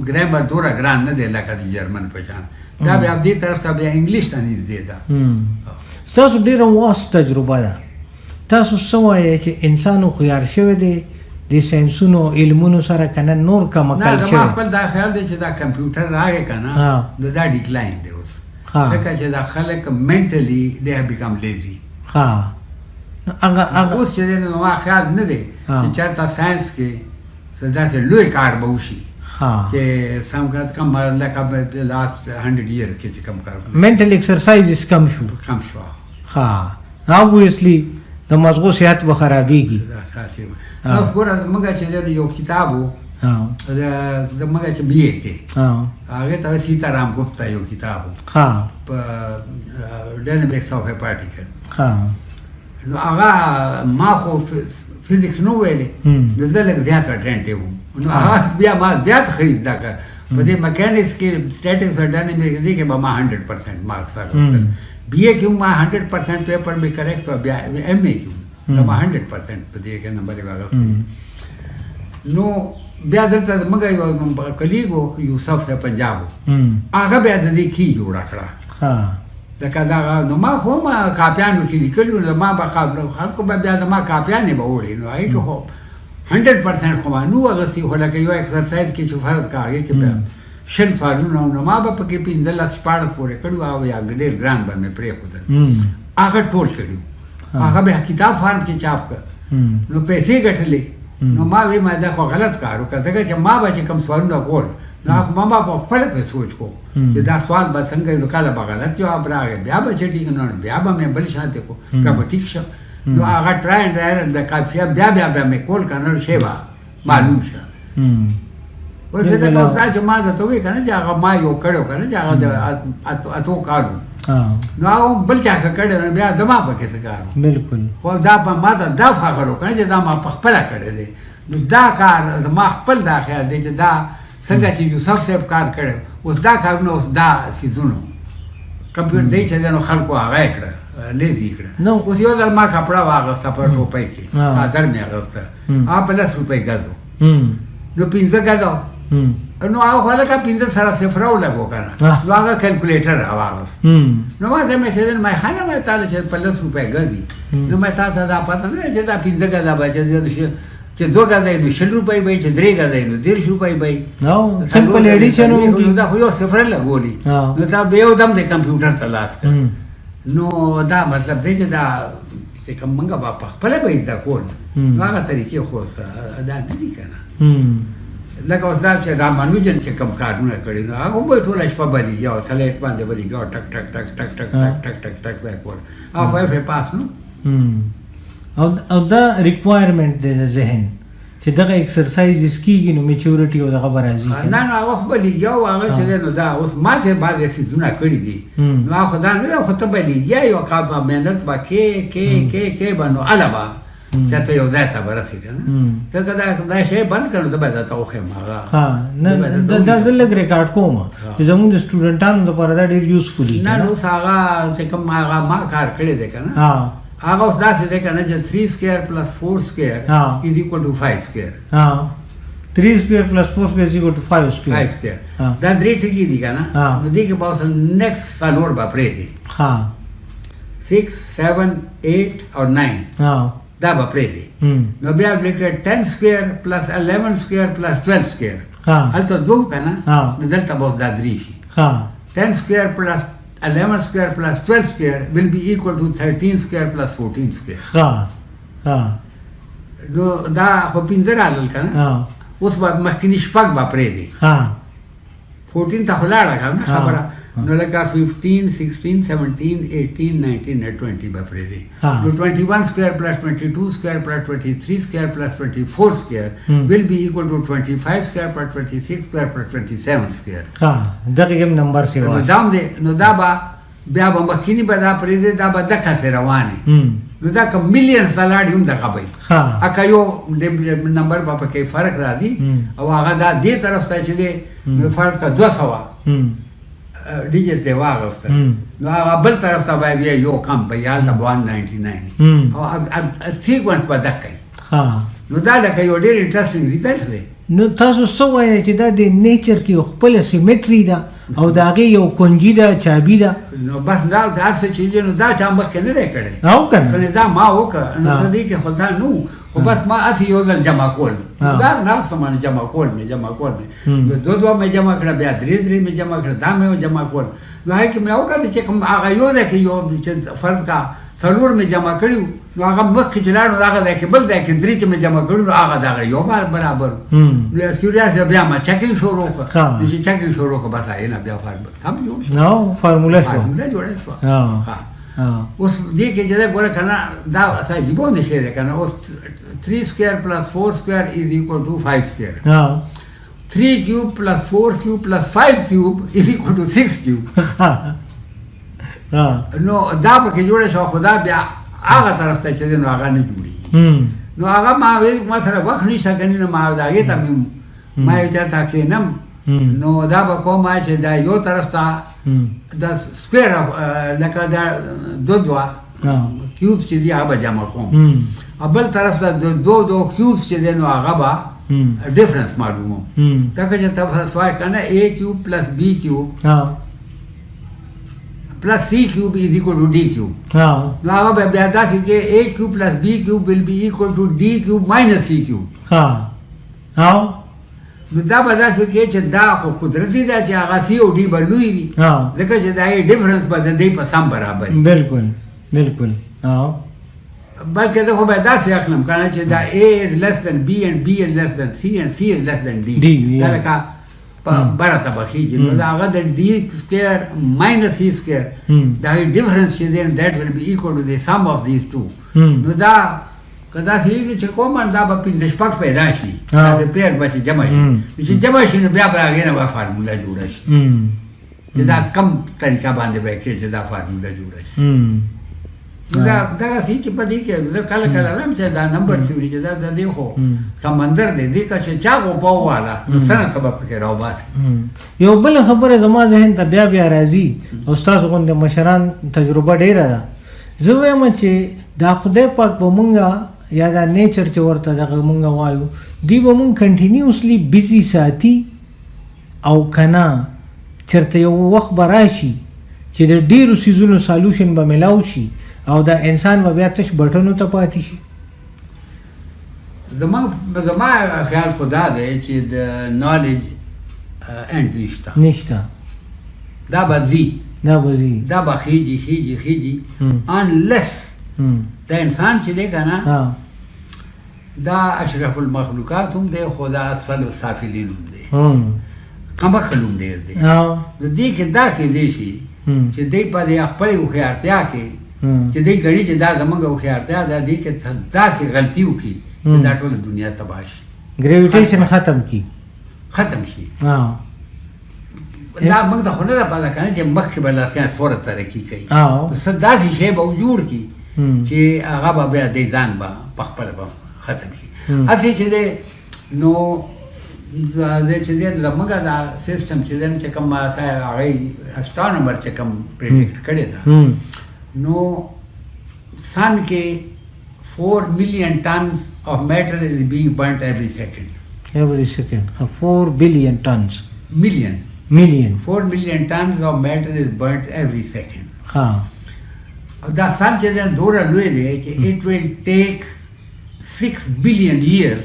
ګرامر دوره ګران نه دی لکه د جرمن په شان. دا بیا دې طرف ته بیا انګلیش ته نږدې ده. ستاسو ډېره واست تجربه ده. تاسو څه وایئ چې انسان هوښیار شوی دی د ساینسونو علمونو سره که نه نور کمکل شوی؟ نه زما خپل دا خیال دی چې دا کمپیوټر راغی که نه نو دا ډیکلاین دی اوس، ځکه چې دا خلک منټلی دی هیو بیکم لیزي. اوس چې دی نو زما خیال نه دی چې چېرته ساینس کې څه داسې لوی کار به وشي چې سم کم لکه لاست 100 years کې چې کم کار منټل ایکسرسایزز کم شو. obviously د مغزو صحت به خرابېږي. اوس ګوره زموږ چې دی یو کتاب و زموږ چې بی اے کې هغې ته سیتارام ګپتا یو کتاب و په ډاینامیکس آف اے پارټیکل. نو هغه ما خو فزیکس نو ویلې نو زه لږ زیات اټینټیو وم. نو هغه بیا ما زیات ښه زده کړه په دې میکانکس کې سټیټکس او ډاینامیکس دې کې به ما 100% مارکس اخیستل. بی اے کې ما 100% پیپر مې کریکټ و، بیا ایم اے کې نو ما 100% په دې کې نمبر یې واخیستل. نو بیا دلته زموږ یو کلیګ و یوسف صاحب پنجاب و، هغه بیا د دې کی جوړه کړه. لکه دا نو ما خو ما کاپیانو کې لیکلي نو ما به خلکو به بیا زما کاپیانې به وړې نو هغې کې خو 100% خو ما نو اخیستي، خو لکه یو ایکسرسایز کې چې فرض کړه هغې کې بیا 100 سوالونه نو ما به پکې 15 14 پورې کړي او یا ډېر ګران به مې پرېښودل. هغه ټول کړي، هغه بیا کتاب فارم کې چاپ کړ نو پیسې ګټلې. نو ما وی ما دا خو غلط کار وکړ ځکه چې ما به چې کوم سوالونه کول نو هغه ما په خپل په سوچ کو چې دا سوال به څنګه نو کله به غلط جواب راغی بیا به چې ټیک نو بیا به مې بل شانته کو بیا به ټیک شو. نو هغه ټرای اینډ ایرر د کافیه بیا مې کول کنه شی به معلوم شه. ورته دا کوم چې ما ته وی کنه چې هغه ما یو کړو کنه چې هغه د اتو کارو نو هغه بل چا کړی بیا زما پکې څه کار. بالکل. خو دا په ما ته دا فخر وکړي چې دا ما په خپله کړی دی. نو دا کار زما خپل دا خیال دی چې دا څنګه چې یوسف صاحب کار کړی اوس دا کارونه اوس دا سیزونو کمپیوټر دی چې دی نو خلکو هغه یې کړه لیزي کړه. اوس یو ځل ما کپړه واغسته په ټوپۍ کې څادر مې اغوسته هغه په 10 روپۍ ګز و نو 15 ګز نو هغه خو لکه 15 سره صفر ولګو کنه نو هغه کیلکولیټر راواغست. نو ما ته مې چې ما خانه مې تاله چې په 10 روپۍ ګزي نو مې تاسو دا پته نه چې دا 15 ګز به چې 2 ګز نو 100 روپۍ به چې 3 ګز نو 150 روپۍ به نو سمپل ایډیشن نو دا خو یو صفر لګولي نو دا به یو دم د کمپیوټر ته لاس کړ. نو دا مطلب دی چې دا چې کوم منګه په خپل به دا کول نو هغه طریقې خو دا نه دي کنه. لکه اوس دا چې رامانوجن چې کوم کارونه کړي نو هغه به ټوله شپه بلي یو سلیټ باندې بلېږي او ټک ټک ټک ټک ټک ټک ټک ټک ټک به یې کول او فایف یې پاس نو. او دا ریکوایرمنټ دی د ذهن چې دغه ایکسرسایزز کېږي نو میچورټي او دغه به راځي. نه نو هغه خو بلېږي او هغه چې دی نو دا اوس ما چې بعضې څیزونه کړي دي نو هغه خو دا نه ده خو ته بلېږي یو کار به محنت به کې به نو هله به چې ته یو ځای ته به رسېږي نه ځکه دا شی بند کړو زه به درته وښیم هغه دا زه لږ ریکارډ کوم چې زمونږ د سټوډنټانو دپاره دا ډېر یوزفول دي. نه نو اوس هغه چې کوم هغه ما کار کړی دی که نه هغه اوس داسې دی که نه چې 3 square plus 4 square is equal to 5 square. 3 square plus 4 square is equal to 5 square. دا درې ټکي دي که نه نو دې کې به اوس نیکسټ څلور به پرېږدي 6 7 8 او 9 دا به پرېږدي. نو بیا لیکه 10 square plus 11 square plus 12 square هلته دوه که نه نو دلته به اوس دا درې شي 10 square plus 11 square plus 12 square will be equal to 13 square plus 14 square. نو دا خو 15 رالل که نه اوس به مخکیني شپږ به پرېږدي 14 ته خو لاړه که نه خبره نو لکه 15 16 17 18 19 20 به پرېږدي. نو 21 square plus 22 square plus 23 square plus 24 square will be equal to 25 square plus 26 square plus 27 square. دغه کوم نمبر سی نو دام دی نو دا به بیا به مخکیني به دا پرېږدي دا به دقسې روانې نو دا که میلیونز ته لاړې هم دغه به وي اکه یو نمبر به پکې فرق راځي او هغه دا دې طرف ته چې دی نو فرض کړه 200 ډیجیټ دی واغسته نو هغه بل طرف ته به بیا یو کم به یا هلته 199 او سیکونس به دقه وي. نو دا لکه یو ډېر انټرسټینګ ریزلټ دی نو تاسو څه وایئ چې دا د نیچر کې یو خپله سیمټري ده او د هغې یو کنجي ده چابي ده نو بس دا هر څه چې نو دا چا مخکې نه دی کړی او که نه دا ما وکړه نو څه دی کې خو دا نو خو بس ما هسې یو ځل جمع کول دا ناستم باندې جمع کول مې دوه مې جمع کړه بیا درې مې جمع کړه دا مې جمع کول نو هغې کې مې وکړه چې کوم هغه یو دی کې یو چې فرض کا څلور مې جمع کړي نو هغه مخکې چې لاړ نو هغه دی کې بل دی کې درې چې مې جمع کړي نو هغه دغه یو برابر نو کیوریاسټي بیا ما چکینګ شروع کړه نو چې چکینګ شروع کړه بس هغې نه بیا سم جوړ شو نو فارموله جوړه شوه اوس دې کې چې دی ګوره که نه دا عجیبونه شی دی که نه اوس 3 square plus 4 square is equal to 5 square 3 cube plus 4 cube plus 5 cube is equal to 6 cube نو دا پکې جوړه شوه خو دا بیا هغه طرف ته چې دی نو هغه نه جوړېږي نو هغه ما ویل ما سره وخت نشته که نه ما د هغې ته مې ما یو چېرته کښېنم نو دا به کوم چې دا یو طرف ته دا سکویر لکه دا دوه کیوبس چې دي هغه به جمع کوم بل طرف ته دو کیوبس چې دی نو هغه به ډفرنس معلوموم ځکه چې تاسو وایئ که نه اے کیوب پلس بی کیوب plus c cube is equal to d cube. نو هغه به بیا داسې کې a cube plus b cube will be equal to d cube minus c cube. نو دا به داسې کې چې دا خو قدرتي ده چې هغه c او d به لوی وي ځکه چې دا یې ډفرنس به د دې په سم برابر وي. بالکل بلکې زه خو به داسې اخلم که نه چې دا a is less than b and b is less than c and c is less than d. دا لکه په بره طبقه کېږي نو د هغه د ډي سکویر ماینس سی سکویر د هغې ډفرنس چې دی دیټ ول بي ایکول ټو د سم آف دیز ټو نو دا که داسې وي چې کومه دا به پنځه شپږ پیدا شي داسې پیر به چې جمع شي چې جمع شي نو بیا به هغې نه به فارموله جوړه شي چې دا کم طریقه باندې به یې کړي چې دا فارموله جوړه شي دا دغسې چې په دې کې زه کله کله وایم چې دا نمبر تیوري چې دا د دې خو سمندر دی دې که چې چا غوپه وواله نو څه نه سبب پکې راوباسي یو بله خبره زما ذهن ته بیا راځي او ستاسو غوندې مشران تجربه ډېره ده زه وایم چې دا خدای پاک به مونږه یا دا نیچر چې ورته دغه مونږ وایو دوی به مونږ کنټینیوسلی بیزي ساتي او که نه چېرته یو وخت به راشي چې د ډېرو څیزونو سالوشن به میلاو شي او دا انسان به بیا تش بټنو ته پاتې شي. زما خیال خو دا دی چې د نالج اینډ نشته دا به ځي دا به خیجي انلس دا انسان چې دی که نه دا اشرف المخلوقات هم دی خو دا اسفل السافلین هم دی کمبخل هم ډېر دی نو دې کې دا کېدی شي چې دی په دې خپلې هوښیارتیا کې چې دی ګڼي چې دا زموږ هوښیارتیا ده دې کې داسې غلطي وکړي چې دا ټوله دنیا تباه شي ګریویټیشن ختم شي دا موږ ته خو نه ده پته که نه چې مخکې به لا ساینس څومره ترقي کوي څه داسې شی به جوړ کړي چې هغه به بیا دی ځان به په خپله به ختم شي هسې چې دی نو چې دی زموږ دا سیسټم چې دی چې کوم هغې اسټرانومر چې کوم پریډکټ کړې ده نو سن کې 4 million tons of matter is being burnt every second. 4 billion tons. Million. 4 million tons of matter is burnt every second. دا سن چې دی دوره لوی دی چې it will take 6 billion years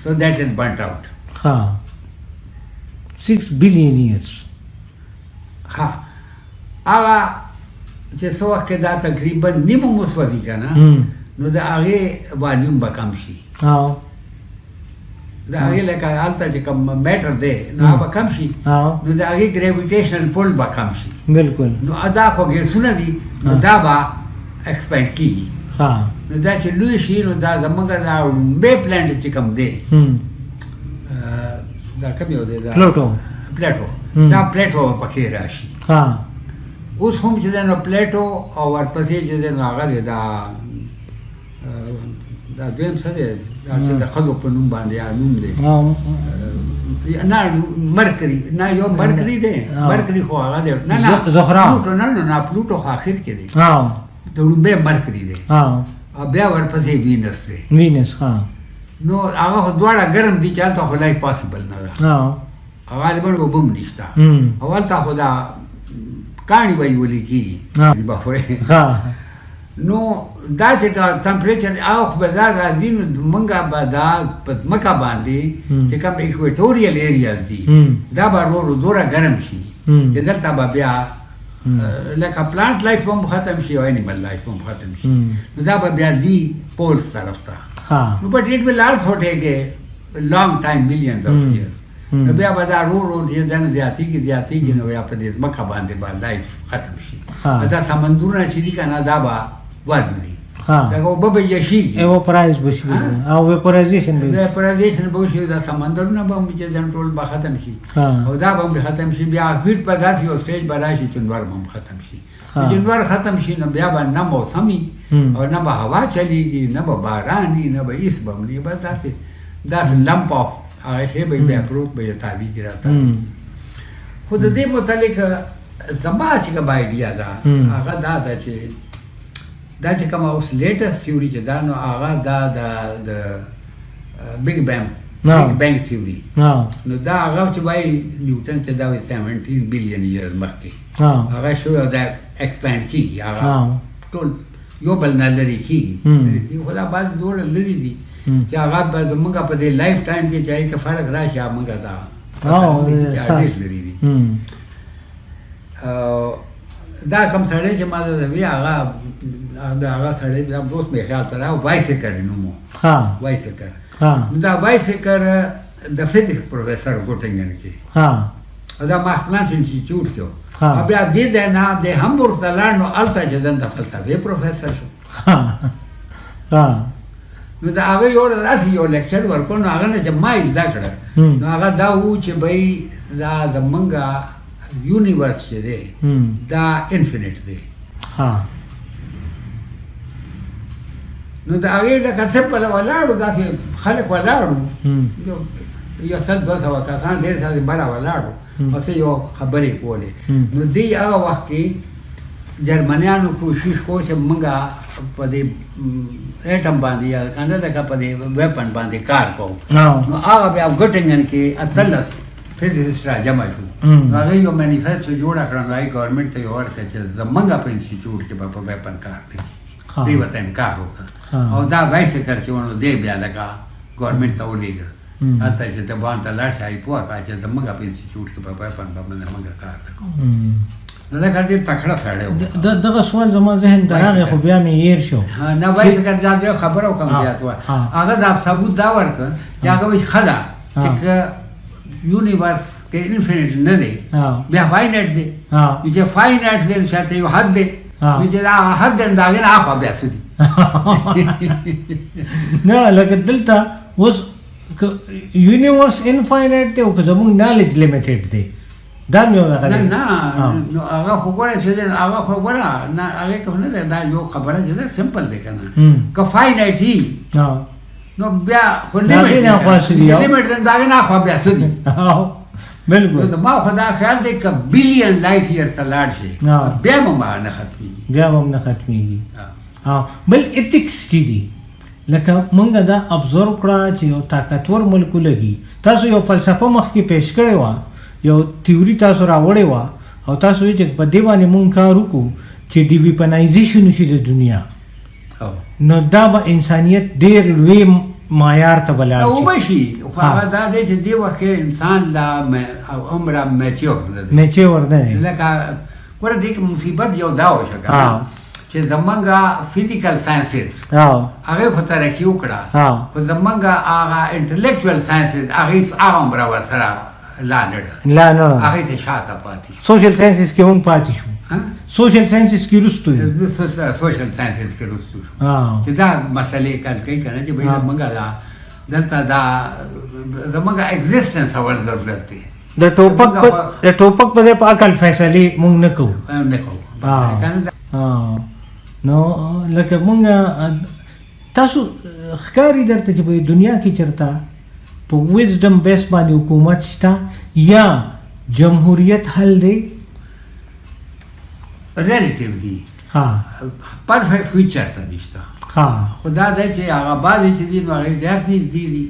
so that is burnt out. 6 billion years. هغه چې څه وخت کې دا تقریبا نیمه مسودي که نه نو د هغې والیوم به کم شي د هغې لکه هلته چې کوم میټر دی نو هغه به کم شي نو د هغې ګریویټیشنل پول به کم شي بالکل نو دا خو ګیسونه دي نو دا به ایکسپینډ کېږي نو دا چې لوی شي نو دا زموږ دا لومبی پلانټ چې کوم دی دا کوم یو دی پلیټو دا پلیټو پکې راشي اوس هم چې دی نو پلیټو او ورپسې چې دی نو هغه دی دا دویم څه دی دا چې د ښځو په نوم باندې نوم دی نه مرکري نه یو مرکري دی مرکري خو هغه دی نه پلوټو نه پلوټو خو آخر کې دی د لومبی مرکري دی او بیا ورپسې وینس دی نو هغه خو دواړه ګرم دي چې هلته خو لایف پاسبل نه ده غالبا اوبه هم نشته او هلته خو دا کاڼي به یې ولې کېږي بخورې نو دا چې ټمپریچر هغه خو به دا راځي نو موږ به دا په ځمکه باندې چې کوم ایکویټوریل ایریاز دي دا به ورو ورو دوره ګرم شي چې دلته به بیا لکه پلانټ لایف هم ختم شي او انیمل لایف هم ختم شي نو دا به بیا ځي پولز طرف ته نو بټ اټ ویل آلسو ټیک اے لانګ ټایم ملیونز اف ایئرز نو بیا به دا ورو ورو چې دنه زیاتېږي نو بیا په دې ځمکه باندې به لایف ختم شي دا سمندرونه چې دي که نه دا به ودري دا اوبه به یشیږي ایوپرایز به شي او ویپرایزیشن به وشي دا سمندرونه به هم چې ځان ټول به ختم شي او دا به هم ختم شي بیا هیټ به داسې یو سټیج به راشي چې جنور به هم ختم شي جنور ختم شي نو بیا به نه موسمي او نه به هوا چلیږي نه به باراني نه به هېڅ به هم نه بس داسې لمپ آف هغه شی به بیا پروت به یې تاویږي راتاویږي خو د دې متعلق زما چې کومه آیډیا ده هغه دا ده چې دا چې کومه اوس لیټسټ تھیوري چې دا نو هغه دا د بګ بینګ تھیوري نو دا هغه چې وایي نیوټن چې دا وایي 17 بلین ایئرز مخکې هغه شو دا ایکسپینډ کېږي هغه ټول یو بل نه لرې کېږي خو دا بعضې دومره لرې دي چې هغه به زموږ په دې لایف ټایم کې چې هغې که فرق راشي موږ دا ډېر لرې دي دا کوم سړی چې ما ته وی هغه د هغه سړی دا دوست مې خیال ته راغی وایسیکر یې نوم و وایسیکر دا وایسیکر د فزیکس پروفیسر ګوټینګن کې دا ماکس پلانک انسټیټیوټ کې و بیا دې ځای نه د همبورګ ته لاړ نو هلته چې دن د فلسفې پروفیسر شو نو د هغه یو داسې یو لیکچر ورکړ نو هغه نه چې ما یې زده کړه نو هغه دا و چې بهی دا زمونږ یونیورس چې دی دا انفینټ دی نو د هغې لکه سمپل ولاړو داسې خلک ولاړو یو 100-200 کسان ډېر ساتې بره ولاړو او څه یو خبرې کولې نو دوی هغه وخت کې جرمنیانو کوشش کو چې موږ په دې ایټم باندې یا کنه لکه په دې ویپن باندې کار کوو نو هغه بیا ګوټینګن کې 18 فزیسټ را جمع شو هغه یو مینیفیسټو جوړه کړه نو هغې ګورنمنټ ته یې ورکړه چې زموږ په انسټیټیوټ کې به په ویپن کار نه کېږي دوی ورته انکار وکړه او دا وایسیکر چې ونه دی بیا لکه ګورنمنټ ته ولېږه هلته چې ته باندې ته لاړ شې پوه کړه چې زموږ په انسټیټیوټ کې په ویپن باندې موږ کار نه کوو نو لکه ډېر تکړه سړی و دغه سوال زما ذهن ته راغی خو بیا مې هېر شو نه وایسیکر دا یو خبره وکړم بیا ته هغه دا ثبوت دا ورکړه چې هغه وایي ښه ده چې که یونیورس که انفینټ نه دی بیا فاینټ دی نو چې فاینټ دی نو شاته یو حد دی نو چې دا حد دی نو د هغې نه هاخوا بیا څه دي نه لکه دلته اوس یونیورس انفاینټ دی او که زموږ نالج لیمیټډ دی دا مې هغه نه نو هغه خو ګوره چې دی هغه خو ګوره نه هغې که نه دی دا یو خبره چې ده سمپل دی که نه که فاینټ وي نو بیا خو لیمیټ دی لیمیټ دی د هغې نه هاخوا بیا څه دي بالکل ما خو دا خیال دی که بلین لایټ ایئر ته لاړ شي بیا هم نه ختمېږي بیا هم نه ختمېږي بل ایتکس چې دي لکه مونږ دا ابزرو کړه چې یو طاقتور ملک ولګي تاسو یو فلسفه مخکې پیش کړې وه یو تیوري تاسو راوړې وه او تاسو وایي چې په دې باندې مونږ کار وکړو چې ډیویپنایزیشن وشي د دنیا نو دا به انسانیت ډېر لوی معیار ته به لاړ شي وبشي خو هغه دا دی چې دې وخت کې انسان لا عمره میچور نه دی میچور نه دی لکه ګوره دې کې مصیبت یو دا وشو که چې زمونږ فزیکل ساینسز هغې خو ترقي وکړه خو زمونږ هغه انټلیکچوال ساینسز هغې هغه عمره ورسره لا نه ده هغې ته شاته پاتې شو سوشل ساینسز کې هم پاتې شو سوشل ساینسز کې وروستو یو سوشل ساینسز کې وروستو شو چې دا مسلې کل کوي که نه چې بهی زمونږ دا دلته دا زمونږ ایګزسټنس اول ضرورت دی د ټوپک په ځای په عقل فیصلې مونږ نه کوو نه کوو نو لکه مونږ تاسو ښکاري درته چې په دنیا کې چېرته په ویزډم بیس باندې حکومت شته یا جمهوریت حل دی ریلیټیو دی پرفیکټ فیوچر ته نشته خدا دا چې هغه بعضې چې دي نو هغې زیات نږدې دي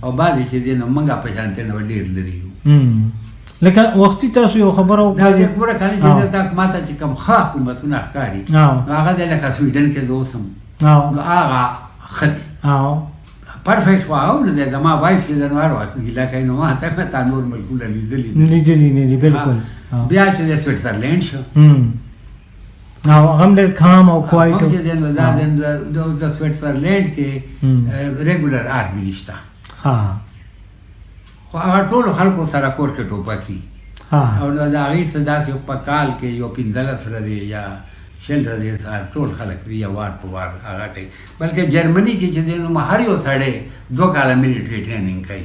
او بعضې چې دي نو موږ په شانتې نه ډېر لرې یو. لکه وختي تاسو یو خبره وکړئ دا ګوره کنه چې تا ماته چې کوم ښه حکومتونه ښکاري نو هغه دی لکه سویډن کې زه اوس یم نو هغه ښه دی پرفیکټ خو هم نه دی. زما وایف چې د نو هر وخت ګیله کوي نو ما ته تا نور ملکونه لیدلي نه دي بالکل. بیا چې د سویټزرلینډ شو هغه هم ډېر کام او کوایټ چې دی نو دا د سویټزرلینډ کې ریګولر آرمي نشته خو هغه ټولو خلکو سره کور کې ټوپکي او د هغې څه داسې په کال کې یو 15 ورځې یا 6 ورځې ټول خلک دي یو وار په وار هغه کوي. بلکې جرمني کې چې دی نو هر یو سړی 2 کاله ملیټري ټریننګ کوي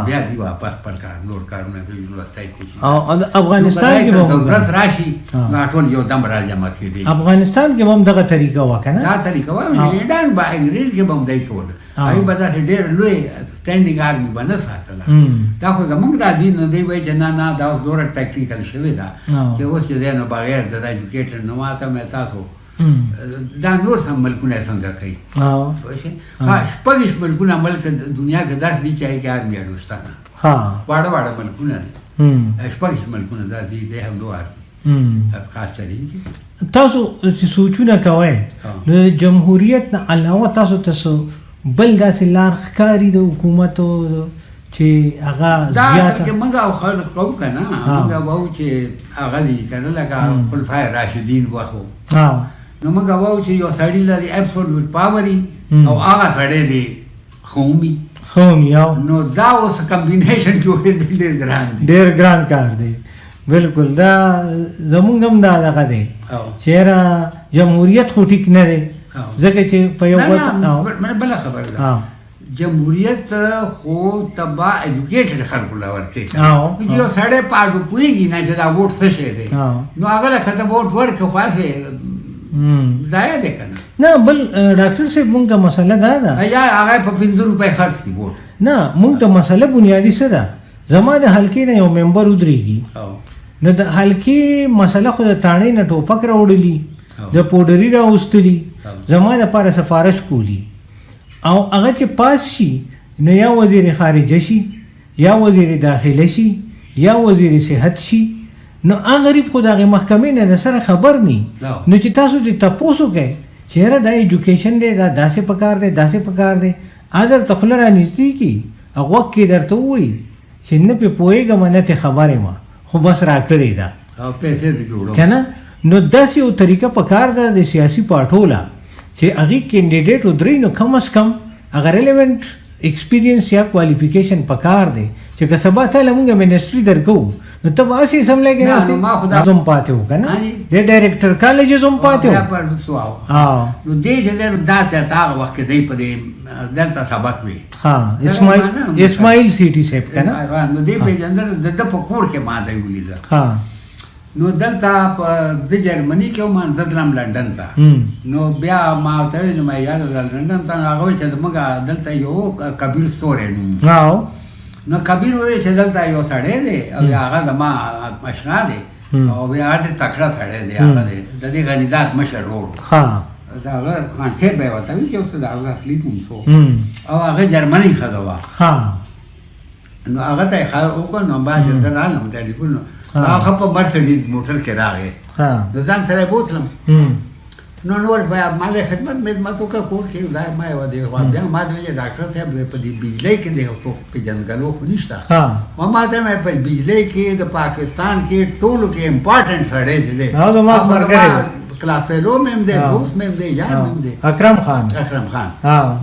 بیا دي واپس خپل کار نور کارونه کوي لوستی کوي. او افغانستان کې به ضرورت راشي نو ټول یو دم راجمع کېدي. افغانستان کې به هم دغه طریقه وه که نه دا طریقه وه انګلینډ به انګلینډ کې به هم دی کول هغوی به داسې ډېر لوی سټینډینګ آرمي به نه ساتله. دا خو زموږ دا دین نو دی وایي چې نه دا اوس دوره ټیکنیکل شوې ده چې اوس چې دی نو بغیر د ایجوکیټډ نو ماته مې تاسو دا نور سم ملکونه څنګه کوي شپږ ملکونه ملک دنیا کې داسې دي چې هغې کې آرمي اډوشته نه واړه واړه ملکونه دي شپږ ملکونه دا دي دی هم دو آرمي خاص چلېږي. تاسو چې سوچونه کوئ نو د جمهوریت نه علاوه تاسو بل داسې لار ښکاري د حکومتو چې هغه زیاته دا موږ او خلک کوو که نه موږ وایو چې هغه دي که نه لکه خلفای راشدین وخو نو موږ وایو چې یو سړي لري ابسولوټ پاوري او هغه سړی دی قومي نو دا اوس کمبینیشن جوړېدل ډېر ګران دی ډېر ګران کار دی. بالکل دا زمونږ هم دا دغه دی چې یاره جمهوریت خو ټیک نه دی ځکه چې په یو بله خبره ده جمهوریت خو تبا ایجوکیټډ خلکو له ورکوي چې یو سړی په اډو پوهېږي نه چې دا ووټ څه شی دی نو هغه له که ته ووټ ورکړې خو هسې ضایع دی که نه. نه بل ډاکټر صاحب مونږ ته مسله دا ده یا هغه په 15 روپۍ خرڅ کړي ووټ نه مونږ ته مسله بنیادي څه ده زما د حلقې نه یو ممبر ودرېږي نو د حلقې مسله خو د تاڼې نه ټوپک راوړلي د پوډري راوستلي زما دپاره سفارش کولی او هغه چې پاس شي نو یا وزیر خارجه شي یا وزیر داخله شي یا وزیر صحت شي نو هغه غریب خو د هغې محکمې نه د سره خبر نی نو چې تاسو دې تپوس وکئ چې یاره دا ایجوکیشن دی دا داسې پکار دی داسې پکار دی هغه درته خوله رانږدې کړي او غوږ کې درته ووایي چې نه پې پوهېږم نه ترې خبر یم خو بس راکړې ده که نه. نو داسې یو طریقه پکار ده د سیاسي پارټو له چې هغې کینډیډیټ ودرېږي نو کم از کم هغه ریلیونټ ایکسپیرینس یا کوالیفیکیشن پکار دی چې که سبا ته له مونږ منسټري درکوو نو ته به هسې سملی کې ناستې هم پاتې وو که نه د ډایرکټر کالجز هم پاتې وو نو دې چې دی نو دا چې هغه وخت کې دی په دې دلته سبق وي اسماعیل سیټي صاحب که نه نو دې پېژندل د ده په کور کې ما دی ولیده نو دلته په د جرمني کې ما زه تلم لنډن ته نو بیا ما ورته ویل نو ما یاده لنډن ته نو هغه وایي چې زموږ دلته یو کبیر ستوری نوم نو کبیر وویل چې دلته یو سړی دی او هغه زما اشنا دی او بیا ډېر تکړه سړی دی هغه دی د دې غنیزات مشر ورور د هغه خان صاحب به یې ورته وي چې اوس د هغه اصلي نوم څه او هغه جرمني ښځه وه نو هغه ته یې وکړ نو بعد زه رالم ټلیفون هغه په مرسډیز موټر کې راغی د ځان سره یې بوتلم نو نور بیا ما له خدمت وکړه کور کې دا ما یې ودې بیا ما ته ویل ډاکټر صاحب په دې بجلۍ کې دی څوک پېژندګلو خو نشته ما ته ویل په بجلۍ کې د پاکستان کې ټولو کې امپارټنټ سړی دی کلاس فیلو مې هم دی دوست مې هم دی یار مې هم دی اکرم خان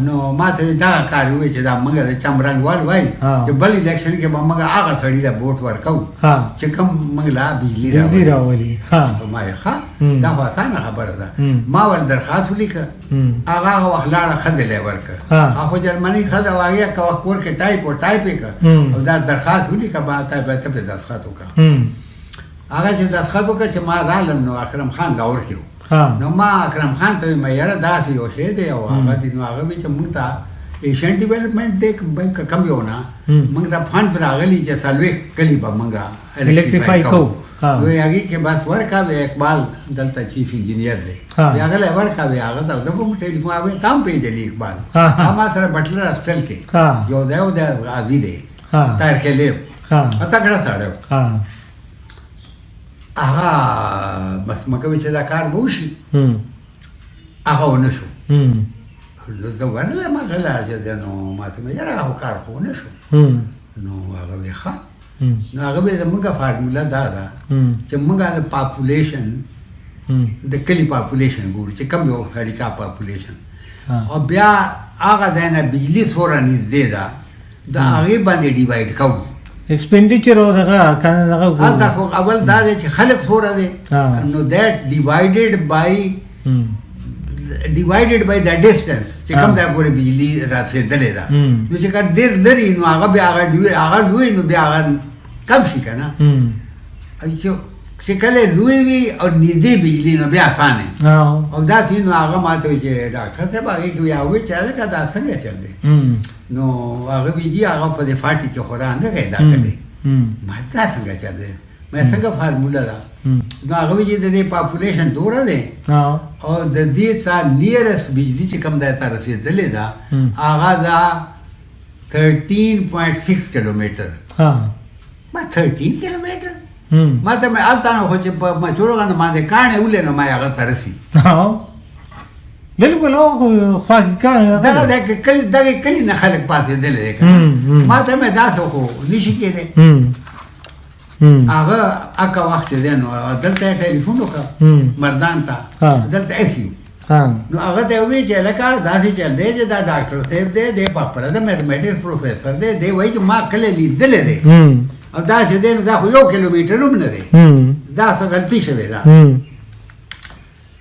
نو ما ته دا کار ووایي چې دا موږ د چمرنګوال وایي چې بل الیکشن کې به موږ هغه سړي ته ووټ ورکوو چې کوم موږ لا بجلي راولي ما یې ښه دا خو اسانه خبره ده ما ول درخواست ولیکه هغه وخت لاړه ښځې لی ورکړه هغه خو جرمني ښځه وه هغې که وخت کور کې ټایپ یې کړه او دا درخواست ولیکه ته پې دستخط وکړه هغه چې دستخط وکړه چې ما رالم نو اکرم خان لاهور کې و نو ما اکرم خان ته ویل یاره داسې یو شی دی او هغه دی نو هغه وایي چې موږ ته ایشین ډیولپمنټ دی کم یو نه موږ ته فنډ راغلي چې 40 کلي به موږ الکټریفای کوو وی هغې کې بس ورکاوې اقبال دلته چیف انجینیر دی بیا هغه له ورکاوې هغه ته زه به مو ټلیفون هغوی ته هم پېژني اقبال هغه ما سره بټلر هاسټل کې یو دی او د غازي دی طاهر خلیف تکړه سړی و هغه بس مه کوې چې دا کار به وشي هغه ونه شو زه ورغلم هغه لاجه دی نو ما ته مې یاره هغه کار خو ونه شو نو هغه وی ښه نو هغه به زموږه فارموله دا ده چې موږ د پاپولیشن د کلي پاپولیشن ګورو چې کوم یو سړي کا پاپولیشن او بیا هغه ځای نه بجلي څومره نږدې ده د هغې باندې ډیوایډ کوو ایکسپینډیچر او دغه هلته خو اول دا دی چې خلک څومره دی نو دیٹ ډیوایډډ بای د ډسټنس چې کوم ځای پورې بجلي راسېدلې ده نو چې که ډېر لري نو هغه بیا هغه لوی نو بیا هغه کم شي که نه چې کله لوی وي او نږدې بجلي نو بیا اسانه او داسې نو هغه ما ته وایي چې ډاکټر صاحب هغې کې بیا وایي چې هلکه دا څنګه چل دی نو هغه وایي جي هغه په دې فاټي کې خو رانغی دا کړی ما دا څنګه چل دی ما څنګه فارموله ده نو هغه وایي چې د دې پاپولیشن دومره دی او د دې ته نیرست بجلي چې کوم ځای ته رسېدلې ده هغه ده 13.6 کیلومیټر ما 13 کیلومیټر ما ته مې هلته نه خو چې په مچوړو باندې کاڼې ولې نو ما هغه ته رسي بلکل هغه خواږه کاڼې دغه کلي نه خلک پاسېدلی دی که نه ما ته مې داسې خو نشي کېدی هغه اکه وخت چې دی نو دلته یې ټلیفون وکړه مردان ته دلته ایسیو نو هغه ته یې وویل چې هلکه داسې چل دی چې دا ډاکټر صاحب دی دی پخپله د میتھمیټکس پروفیسر دی دی وایي چې ما کله لیدلی دی او دا چې دی نو دا خو 1 کیلومیټر هم نه دی دا څه غلطي شوې ده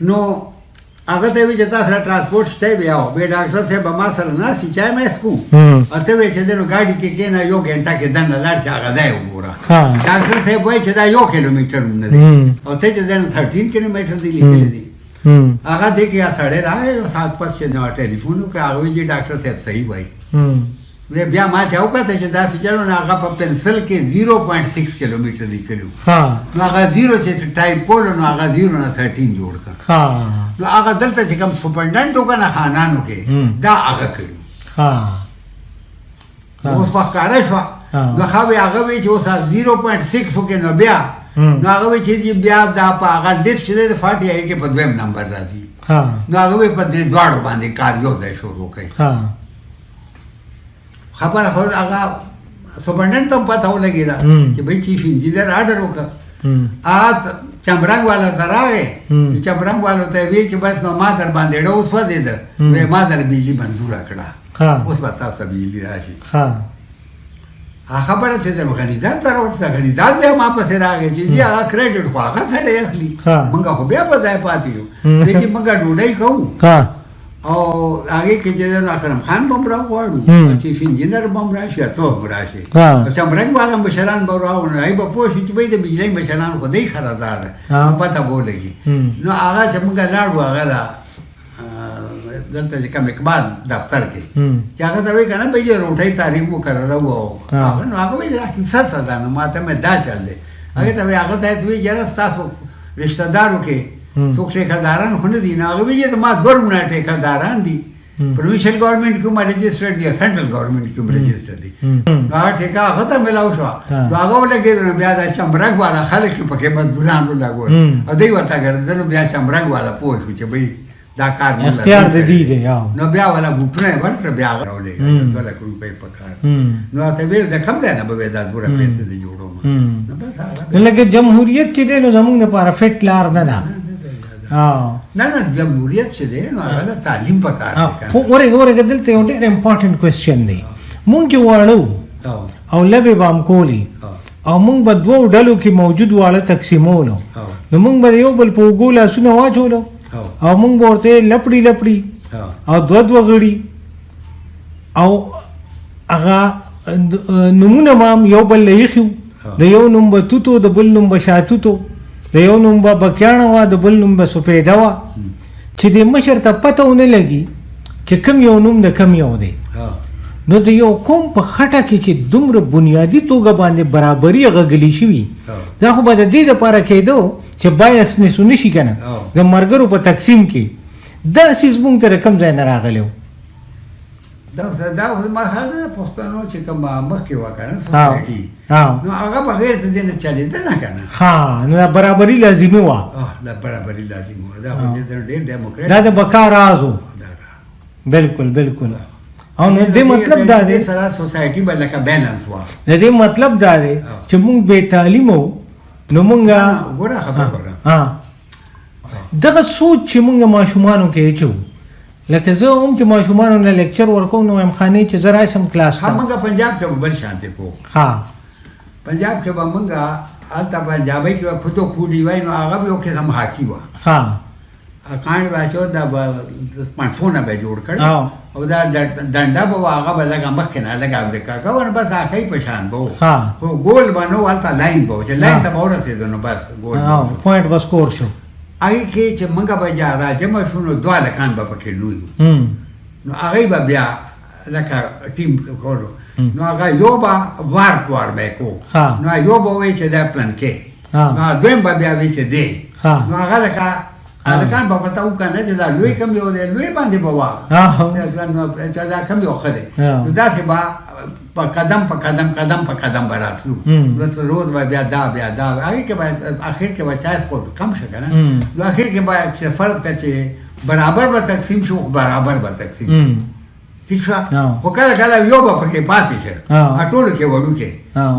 نو هغه ته یې وایي چې تا سره ټرانسپورټ شته بیا بیا ډاکټر صاحب به ما سره ناست وي چای مې څکو او ته وایې چې دی نو ګاډي کې کېنه 1 ګنټه کې دننه لاړ چې هغه ځای وګوره ډاکټر صاحب وایي چې دا 1 کیلومیټر هم نه دی او ته چې دی نو 13 کیلومیټر دی لیکلی دی هغه دی کې سړی راغی یو ساعت پس چې نو ټلیفون وکړه هغه وایي چې ډاکټر صاحب صحیح وایي بیا ما چې وکړه چې داسې چلو نو هغه په پنسل کې 0.6 کیلومیټر لیکلي نو هغه 0 چې ټایپ کولو نو هغه 0 نه 13 جوړ کړه نو هغه دلته چې کوم سپرنټنډنټ و که نه خانانو کې دا هغه کړي اوس وخت ښکاره شوه نو ښه وی هغه وایي چې اوس 0.6 وکړې نو بیا نو هغه وایي چې بیا دا په هغه لیست چې دی د 40 کې په 2 نمبر راځي نو هغه وایي په دې دواړو باندې کار یو ځای شروع کوي خبره خو هغه سپرنټنډنټ ته هم پته ولګېده چې بھائی چیف انجینیر آرډر وکړه چمرنګ والا ته راغی چمرنګ والا ته یې ویل چې بس نو ما در باندې ډه وسوځېده وایي ما در بجلي منظوره کړه اوس به ستاسو ته بجلي راشي هغه خبره چې د غنیدان ته راوړه غنیدان بیا ما پسې راغی چې جي هغه کریډټ خو هغه سړی اخلي موږ خو بیا په ځای پاتې یو وایي چې موږ ډوډۍ کوو او هغې کې چې دی اکرم خان به هم راغواړو چیف انجینر به هم راشي ته هم راشي چمرنګ والا مشران به راوړو هغوی به پوه شي چې بهی د بجلۍ مشران خو دی خرهدار پته به ولګي نو هغه چې موږ لاړو هغه دلته چې کوم اقبال دفتر کې چې هغه ته وایي که نه بهی چې روټۍ تاریخ مقرره وو هغه نو هغه وایي دا کیسه څه ده نو ما ته مې دا چل دی هغې ته وایي هغه ته یې وایي یاره ستاسو رشته دارو کې څوک ټیکهداران خو نه دي نو هغه وایي چې ما 2 ګونه ټیکهداران دي پروینشل ګورنمنټ کې هم رجسټرډ دي سنټرل ګورنمنټ کې هم رجسټر دي نو هغه ټیکه هغه ته میلاو شوه نو هغه ولګېد نو بیا دا چمرنګ والا خلک پکې مزدوران ولګول او دوی ورته ګرځېدل بیا چمرنګ والا پوه شو چې بهی دا کار اختیار د دې دی نو بیا والا بوټونه یې ورکړه بیا هغه راولېږه 2 لک روپۍ په کار نو ورته ویل د کوم ځای نه به وایي دا 2 پیسې دې جوړوم نو بس هغه لکه جمهوریت چې دی نو زموږ دپاره فټ لار نه ده نه جمهوریت چې دی نو هغه تعلیم په کار دی ورېږه دلته یو ډېر امپارټنټ کوېسچن دی مونږ چې واړه او لبې به هم کولې او مونږ به 2 ډلو کې موجود واړه تقسیمولو نو مونږ به د یو بل په اوږو لاسونه واچولو او مونږ به ورته لپړي لپړي او 2 غړي او هغه نومونه به هم یو بل له ایښي د یو نوم به توتو د بل نوم به شاتوتو د یو نوم به بکیاڼه وه د بل نوم به سپیده وه چې د مشر ته پته ونه لګي چې کوم یو نوم د کوم یو دی نو د یو قوم په خټه کې چې دومره بنیادي توګه باندې برابري غږلی شوي دا خو به د دې دپاره کېدو چې بایس نسو نشي که نه د ملګرو په تقسیم کې دا څیز مونږ ته د کوم ځای نه راغلی و دا ما خیال ده پښتنو چې کوم مخکې وه که نه سوسایټي نو هغه بغیر د دې نه چلېده نه که نه ها نو دا برابري لازمي وه دا برابري لازمي وه دا خو ډېر ډیموکریټ دا د بقا راز و بالکل بالکل او نو دې مطلب دا دی سره سوسایټي به لکه بیلنس وه د دې مطلب دا دی چې مونږ بې تعلیم وو نو مونږ ګوره خبره ګوره دغه سوچ چې مونږ ماشومانو کې اچو لکه زه هم چې ماشومانو نه لیکچر ورکوم نو وایم خانې چې زه راشم کلاس ته موږ پنجاب کې به بل شانتې کوو پنجاب کې به موږ هلته پنجابۍ کې به خودو کوډي وای نو هغه به یو قسم هاکي وه کاڼي به اچول دا به سمارټفونه به جوړ کړ او دا ډنډه به وه هغه به لږه مخکې نه لږه د کاکه و نو بس هاکۍ په شان به و خو ګول به نه و هلته لاین به و چې لاین ته به ورسېدو نو بس ګول پوینټ به سکور شو هغې کې چې موږ به بیا راجمع شو نو دوه هلکان به پکې لوی نو هغوی به بیا لکه ټیم کولو نو هغه یو به وار په وار به یې کو نو یو به وایي چې دا پلنکې نو دویم به بیا وایي چې دی نو هغه لکه هلکان به پته وکنه چې دا لوی کم یو دی لوی باندې به وه چې دا کم یو ښه دی نو داسې به په قدم په قدم قدم په قدم به راتلو روز به بیا دا هغې کې به اخر کې به چایس خو کم شه که نه نو اخر کې به چې فرض کړه چې برابر به تقسیم شو برابر به تقسیم ٹھیک شو خو کله کله یو به پکې پاتې شه ټولو کې وړوکې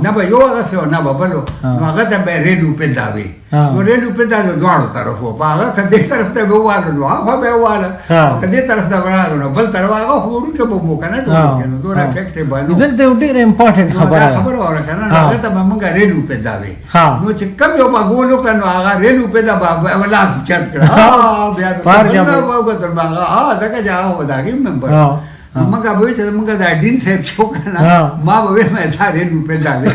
نه به یو هغسې او نه به بل نو هغه ته به ریل اوپېدا وي نو ریل اوپېدا د دواړو طرفو په هغه که دې طرف ته به وواله نو هغه به یې وواله او که دې طرف ته به راغلو نو بل طرف هغه خو وړوکې به مو که نه ټولو کې نو دومره افیکټ یې به نو دلته یو ډېره امپارټنټ خبره ده خبره واوره که نه نو هغه ته به موږ ریل اوپېدا وي نو چې کم یو به ګول وکړه نو هغه ریل اوپېدا به لاس اوچت کړه بیا به وکتل به هغه ځکه چې هغه به د هغې ممبر موږ به وایي چې موږ دا ډین صاحب چې وکړه ما به وایم دا ریل اوپېدا وي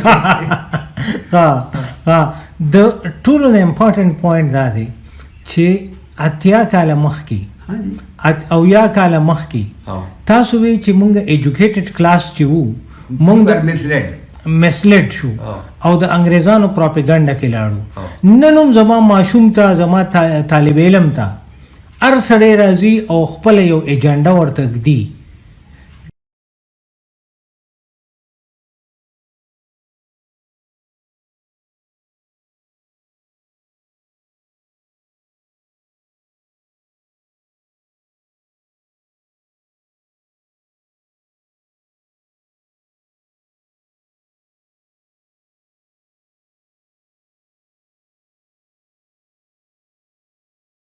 د ټولو نه امپارټنټ پوینټ دا دی چې اتیا کاله مخکې اویا کاله مخکې تاسو وایي چې موږ ایجوکیټډ کلاس چې وو موږ مسلیډ شو او د انګریزانو پروپیګنډه کې لاړو نن هم زما ماشوم ته زما طالب علم ته هر سړی راځي او خپله یو ایجنډه ورته ږدي